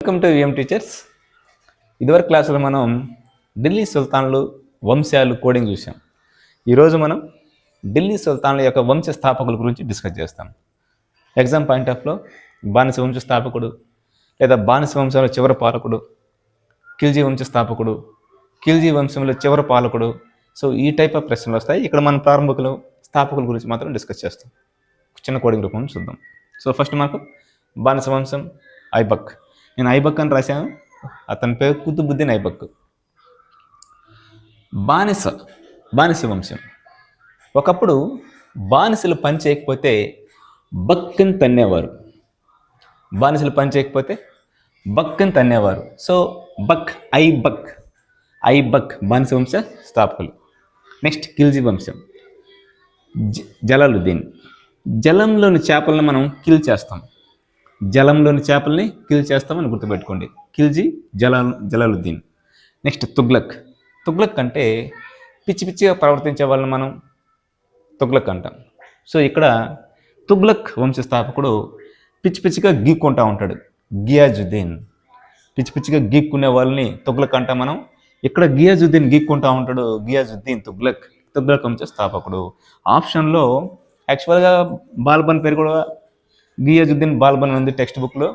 Welcome to VM teachers. ఇదివరకు క్లాసులో మనం ఢిల్లీ సుల్తాన్లు వంశాలు కోడింగ్ చూసాం. ఈరోజు మనం ఢిల్లీ సుల్తాన్ల యొక్క వంశ స్థాపకుల గురించి డిస్కస్ చేస్తాం. ఎగ్జామ్ పాయింట్ ఆఫ్లో బానిస వంశ స్థాపకుడు లేదా బానిస వంశంలో చివరి పాలకుడు, ఖిల్జీ వంశ స్థాపకుడు, ఖిల్జీ వంశంలో చివరి పాలకుడు. సో ఈ టైప్ ఆఫ్ ప్రశ్నలు వస్తాయి. ఇక్కడ మన ప్రారంభకులు స్థాపకుల గురించి మాత్రం డిస్కస్ చేస్తాం. చిన్న కోడింగ్ రూపంలో చూద్దాం. సో ఫస్ట్ మనకు బానిస వంశం ఐబక్. నేను ఐబక్ అని రాశాను, అతని పేరు కుతుబుద్దీన్ ఐబక్. బానిస వంశం. ఒకప్పుడు బానిసలు పని చేయకపోతే బక్కని తన్నేవారు. సో ఐబక్ బానిస వంశ స్థాపకులు. నెక్స్ట్ ఖిల్జీ వంశం. జలాలుద్దీన్. జలంలోని చేపలను మనం కిల్ చేస్తాం. జలాలుద్దీన్. నెక్స్ట్ తుగ్లక్ అంటే పిచ్చి పిచ్చిగా ప్రవర్తించే వాళ్ళని మనం తుగ్లక్ అంటాం. సో ఇక్కడ తుగ్లక్ వంశస్థాపకుడు పిచ్చి పిచ్చిగా గీక్కుంటా ఉంటాడు, గియాజుద్దీన్. పిచ్చి పిచ్చిగా గీక్కునే వాళ్ళని తుగ్లక్ అంటాం మనం. ఇక్కడ గియాజుద్దీన్ గీక్కుంటా ఉంటాడు, గియాజుద్దీన్ తుగ్లక్ వంశ స్థాపకుడు. ఆప్షన్లో యాక్చువల్గా బాల్బన్ పేరు కూడా గియాజుద్దీన్ బాల్బన్ ఉంది టెక్స్ట్ బుక్లో,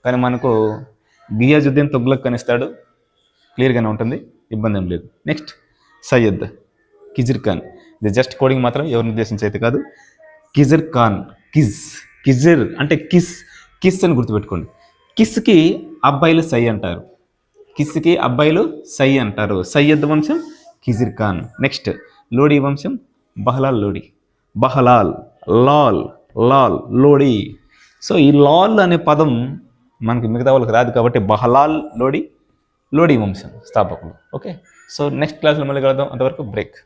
కానీ మనకు గియాజుద్దీన్ తుగ్లక్ అని ఇస్తాడు. క్లియర్గానే ఉంటుంది, ఇబ్బంది ఏం లేదు. నెక్స్ట్ సయ్యద్ కిజిర్ ఖాన్. ఇది జస్ట్ కోడింగ్ మాత్రం, ఎవరిని ఉద్దేశించి అయితే కాదు. కిజిర్ ఖాన్. కిజిర్ అంటే కిస్ అని గుర్తుపెట్టుకోండి. కిస్కి అబ్బాయిలు సై అంటారు. సయ్యద్ వంశం కిజిర్ ఖాన్. నెక్స్ట్ లోడీ వంశం బహలాల్ లోడీ. సో ఈ లాల్ అనే పదం మనకి మిగతా వాళ్ళకి రాదు కాబట్టి బహలాల్ లోడీ వంశం స్థాపకులు. ఓకే, సో నెక్స్ట్ క్లాస్లో మళ్ళీ కలుద్దాం. అంతవరకు బ్రేక్.